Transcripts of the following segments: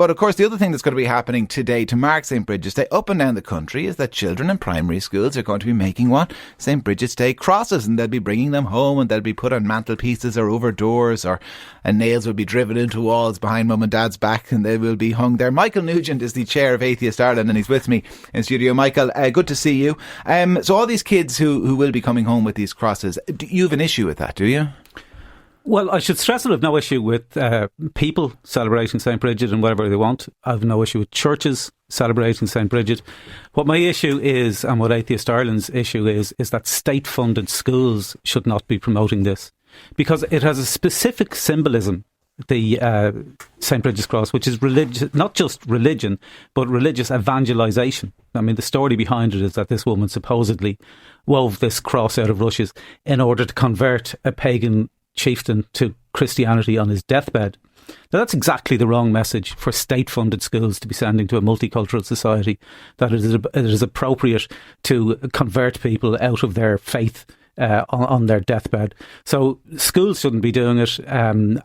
But of course, the other thing that's going to be happening today to mark St Brigid's Day up and down the country is that children in primary schools are going to be making what? St Brigid's Day crosses, and they'll be bringing them home, and they'll be put on mantelpieces or over doors, and nails will be driven into walls behind mum and dad's back, and they will be hung there. Michael Nugent is the chair of Atheist Ireland, and he's with me in studio. Michael, good to see you. So all these kids who will be coming home with these crosses, you have an issue with that, do you? Well, I should stress that I have no issue with people celebrating St Brigid and whatever they want. I have no issue with churches celebrating St Brigid. What my issue is, and what Atheist Ireland's issue is that state-funded schools should not be promoting this, because it has a specific symbolism, the St Brigid's Cross, which is religious, not just religion, but religious evangelisation. I mean, the story behind it is that this woman supposedly wove this cross out of rushes in order to convert a pagan chieftain to Christianity on his deathbed. Now, that's exactly the wrong message for state-funded schools to be sending to a multicultural society, that it is appropriate to convert people out of their faith on their deathbed. So schools shouldn't be doing it, and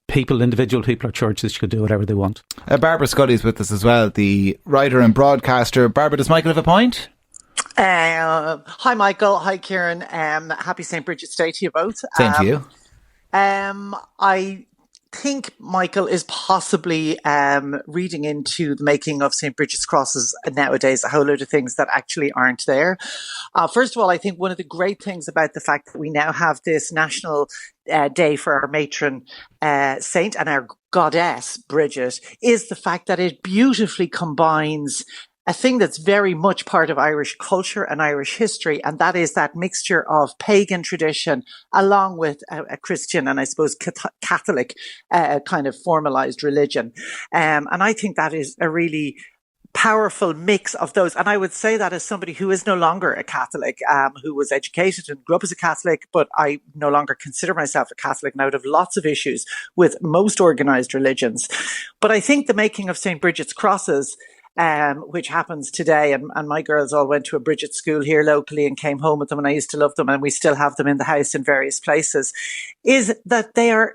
individual people or churches should do whatever they want. Barbara Scully is with us as well, the writer and broadcaster. Barbara, does Michael have a point? Hi Michael, hi Kieran, happy St Brigid's Day to you both. Same to you. I think Michael is possibly reading into the making of St Brigid's crosses nowadays a whole load of things that actually aren't there. First of all, I think one of the great things about the fact that we now have this national day for our matron saint and our goddess Bridget is the fact that it beautifully combines a thing that's very much part of Irish culture and Irish history, and that is that mixture of pagan tradition along with a Christian and I suppose Catholic kind of formalized religion. And I think that is a really powerful mix of those. And I would say that as somebody who is no longer a Catholic, who was educated and grew up as a Catholic, but I no longer consider myself a Catholic, and I would have lots of issues with most organized religions. But I think the making of St. Brigid's crosses, which happens today, and my girls all went to a Brigid school here locally and came home with them, and I used to love them, and we still have them in the house in various places, is that they are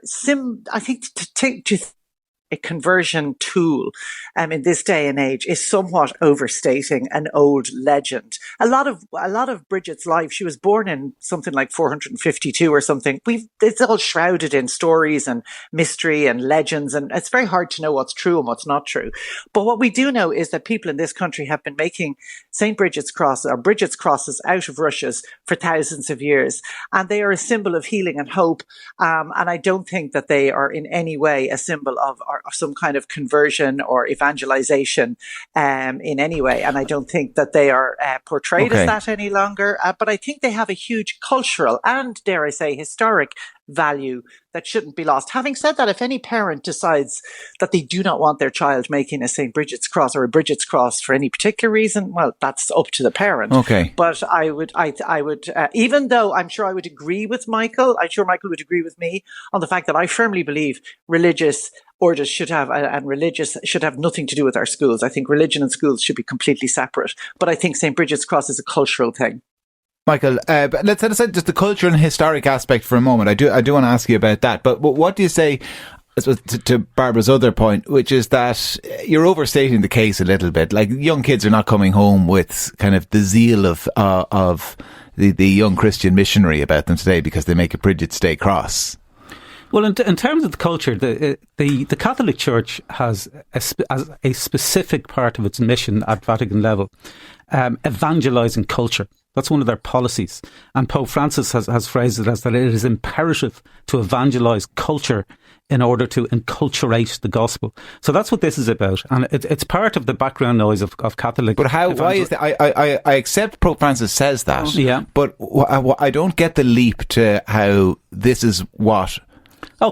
I think to a conversion tool in this day and age is somewhat overstating an old legend. A lot of Bridget's life, she was born in something like 452 or something. It's all shrouded in stories and mystery and legends, and it's very hard to know what's true and what's not true. But what we do know is that people in this country have been making St. Brigid's cross or Brigid's crosses out of rushes for thousands of years, and they are a symbol of healing and hope. And I don't think that they are in any way a symbol of some kind of conversion or evangelization in any way. And I don't think that they are portrayed as that any longer. But I think they have a huge cultural and, dare I say, historic value that shouldn't be lost. Having said that, if any parent decides that they do not want their child making a St. Brigid's cross or a Brigid's cross for any particular reason, well, that's up to the parent. Okay. But I would, even though I'm sure I would agree with Michael, I'm sure Michael would agree with me on the fact that I firmly believe religious orders should have, and religious should have nothing to do with our schools. I think religion and schools should be completely separate. But I think St. Brigid's cross is a cultural thing. Michael, but let's set aside just the cultural and historic aspect for a moment. I do want to ask you about that. But what do you say, I suppose, to Barbara's other point, which is that you're overstating the case a little bit. Like, young kids are not coming home with kind of the zeal of the young Christian missionary about them today because they make a Brigid's Day cross. Well, in terms of the culture, the Catholic Church has a specific part of its mission at Vatican level, evangelising culture. That's one of their policies. And Pope Francis has phrased it as that it is imperative to evangelise culture in order to enculturate the gospel. So that's what this is about. And it's part of the background noise of Catholic. But why is that? I accept Pope Francis says that. Yeah. But I don't get the leap to how this is what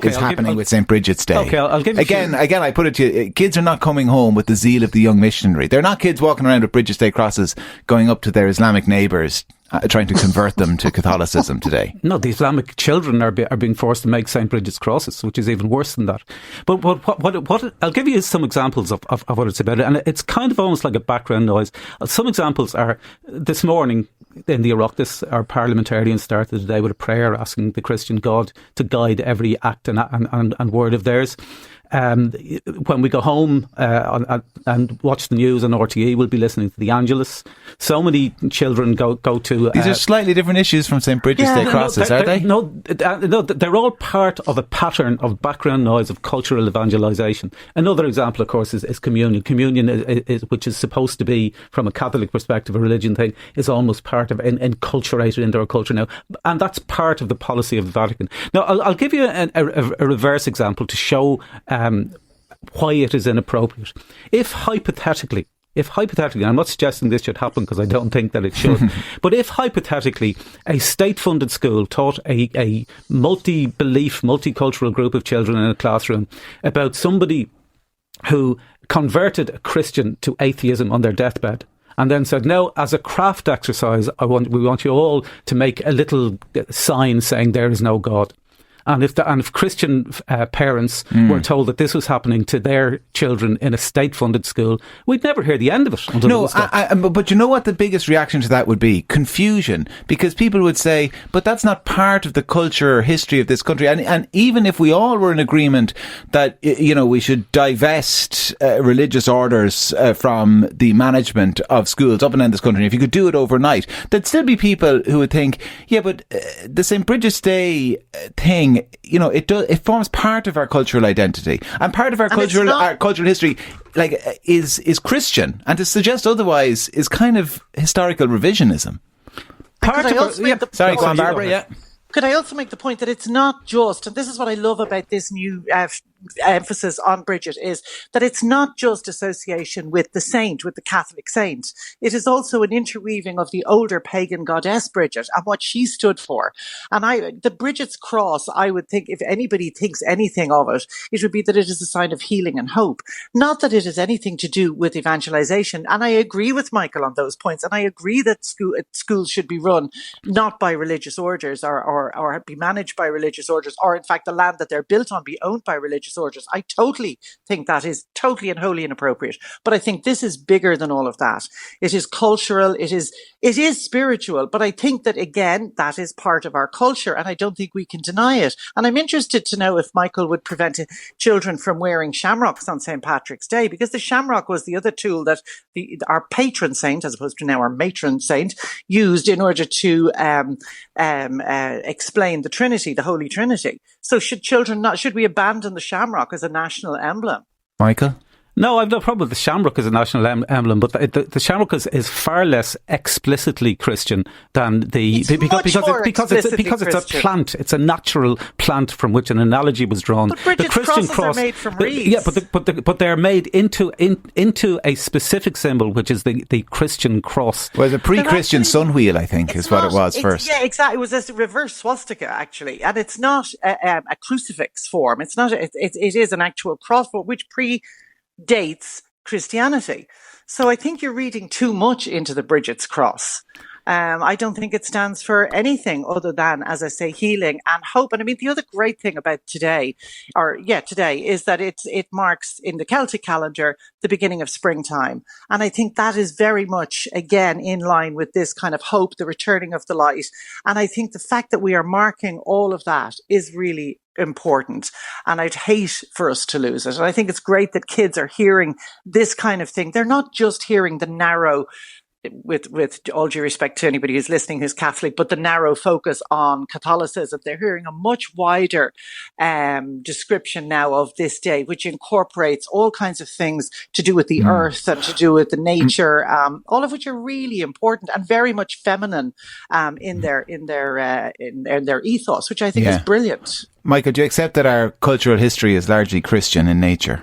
is happening with St. Brigid's Day. Okay, I'll give you again, I put it to you, kids are not coming home with the zeal of the young missionary. They're not kids walking around with Brigid's Day crosses going up to their Islamic neighbours trying to convert them to Catholicism today. No, the Islamic children are being forced to make St. Brigid's crosses, which is even worse than that. But what I'll give you some examples of what it's about, and it's kind of almost like a background noise. Some examples are this morning in the Oireachtas, our parliamentarians started the day with a prayer asking the Christian God to guide every act and word of theirs. When we go home and watch the news on RTE, we'll be listening to the Angelus. So many children go to... These are slightly different issues from St Brigid's Day crosses, are they? No, they're all part of a pattern of background noise of cultural evangelisation. Another example, of course, is communion. Communion, which is supposed to be, from a Catholic perspective, a religion thing, is almost part of enculturated into our culture now. And that's part of the policy of the Vatican. Now, I'll give you a reverse example to show why it is inappropriate. If hypothetically, I'm not suggesting this should happen because I don't think that it should, but if hypothetically a state-funded school taught a multi-belief, multicultural group of children in a classroom about somebody who converted a Christian to atheism on their deathbed, and then said, "Now, as a craft exercise, we want you all to make a little sign saying there is no God." And if Christian parents were told that this was happening to their children in a state-funded school, we'd never hear the end of it. But you know what the biggest reaction to that would be? Confusion. Because people would say, but that's not part of the culture or history of this country. And even if we all were in agreement that, we should divest religious orders from the management of schools up and down this country, if you could do it overnight, there'd still be people who would think, yeah, but the St. Brigid's Day thing, it forms part of our cultural identity and part of our cultural history, is Christian, and to suggest otherwise is kind of historical revisionism. Sorry, go on, Barbara. Yeah. Could I also make the point that it's not just, and this is what I love about this new emphasis on Brigid, is that it's not just association with the saint, with the Catholic saint. It is also an interweaving of the older pagan goddess Brigid and what she stood for. And the Brigid's cross, I would think, if anybody thinks anything of it, it would be that it is a sign of healing and hope. Not that it has anything to do with evangelization. And I agree with Michael on those points. And I agree that schools should be run not by religious orders or be managed by religious orders, or in fact the land that they're built on be owned by religious orders. I totally think that is totally and wholly inappropriate. But I think this is bigger than all of that. It is cultural, it is spiritual, but I think that, again, that is part of our culture, and I don't think we can deny it. And I'm interested to know if Michael would prevent children from wearing shamrocks on St. Patrick's Day, because the shamrock was the other tool that our patron saint, as opposed to now our matron saint, used in order to explain the Trinity, the Holy Trinity. So should we abandon the shamrock as a national emblem? Michael? No, I've no problem with the shamrock as a national emblem, but the shamrock is far less explicitly Christian than because it's a plant. It's a natural plant from which an analogy was drawn. But Brigid's crosses are made from reeds. Yeah, but they're made into a specific symbol, which is the Christian cross. Well, the pre-Christian sunwheel, I think, is what it was first. Yeah, exactly. It was a reverse swastika, actually, and it's not a crucifix form. It's not. It is an actual cross, which dates Christianity. So I think you're reading too much into the Brigid's cross. I don't think it stands for anything other than, as I say, healing and hope. And I mean, the other great thing about today, is that it marks in the Celtic calendar the beginning of springtime. And I think that is very much, again, in line with this kind of hope, the returning of the light. And I think the fact that we are marking all of that is really important, and I'd hate for us to lose it. And I think it's great that kids are hearing this kind of thing. They're not just hearing the narrow, with all due respect to anybody who's listening who's Catholic, but the narrow focus on Catholicism. They're hearing a much wider description now of this day, which incorporates all kinds of things to do with the earth and to do with the nature, all of which are really important and very much feminine in their ethos, which I think is brilliant. Michael, do you accept that our cultural history is largely Christian in nature?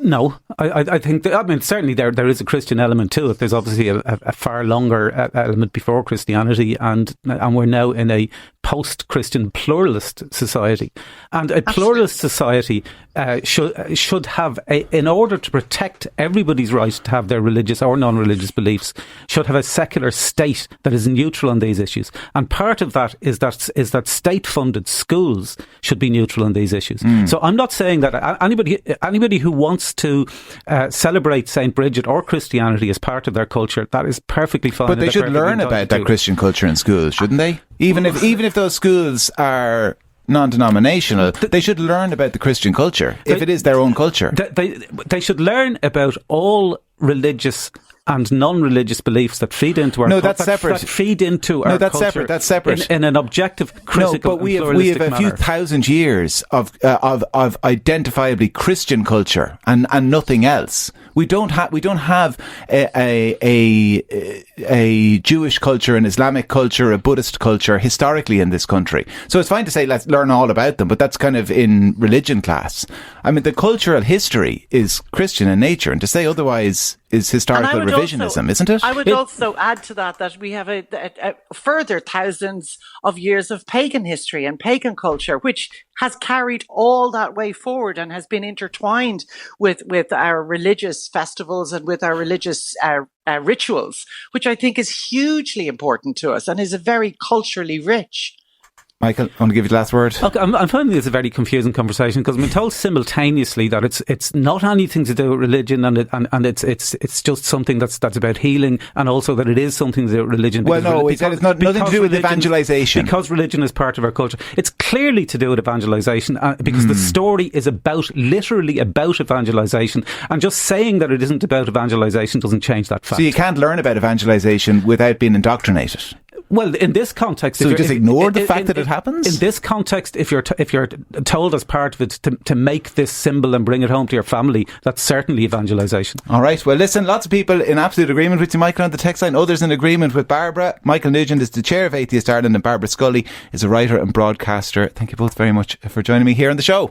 No, I think certainly there is a Christian element to it. There's obviously a far longer element before Christianity, and we're now in a post-Christian pluralist society, and a pluralist society should have in order to protect everybody's right to have their religious or non-religious beliefs, should have a secular state that is neutral on these issues. And part of that is that state-funded schools should be neutral on these issues. So I'm not saying that anybody who wants to celebrate St. Brigid or Christianity as part of their culture, that is perfectly fine. But they should learn about that Christian culture in schools, shouldn't they? Even if those schools are non-denominational, they should learn about the Christian culture, if it is their own culture. They should learn about all religious and non-religious beliefs that feed into our culture. No, that's separate. That feed into our culture. That's separate. In an objective, critical, but we have manner. a few thousand years of identifiably Christian culture and nothing else. We don't have a Jewish culture, an Islamic culture, a Buddhist culture historically in this country. So it's fine to say let's learn all about them, but that's kind of in religion class. I mean, the cultural history is Christian in nature, and to say otherwise is historical revisionism, isn't it? I would also add to that we have a further thousands of years of pagan history and pagan culture, which has carried all that way forward and has been intertwined with our religious festivals and with our religious rituals, which I think is hugely important to us and is a very culturally rich. Michael, I want to give you the last word. Look, I'm finding this a very confusing conversation because I'm being told simultaneously that it's not anything to do with religion and it's just something that's about healing, and also that it is something to do with religion. Well, no, it's nothing to do with evangelisation. Because religion is part of our culture. It's clearly to do with evangelisation because the story is literally about evangelisation, and just saying that it isn't about evangelisation doesn't change that fact. So you can't learn about evangelisation without being indoctrinated. Well, in this context, so just ignore the fact that it happens. In this context, if you're told as part of it to make this symbol and bring it home to your family, that's certainly evangelisation. All right. Well, listen, lots of people in absolute agreement with you, Michael, on the text line. Others in agreement with Barbara. Michael Nugent is the chair of Atheist Ireland, and Barbara Scully is a writer and broadcaster. Thank you both very much for joining me here on the show.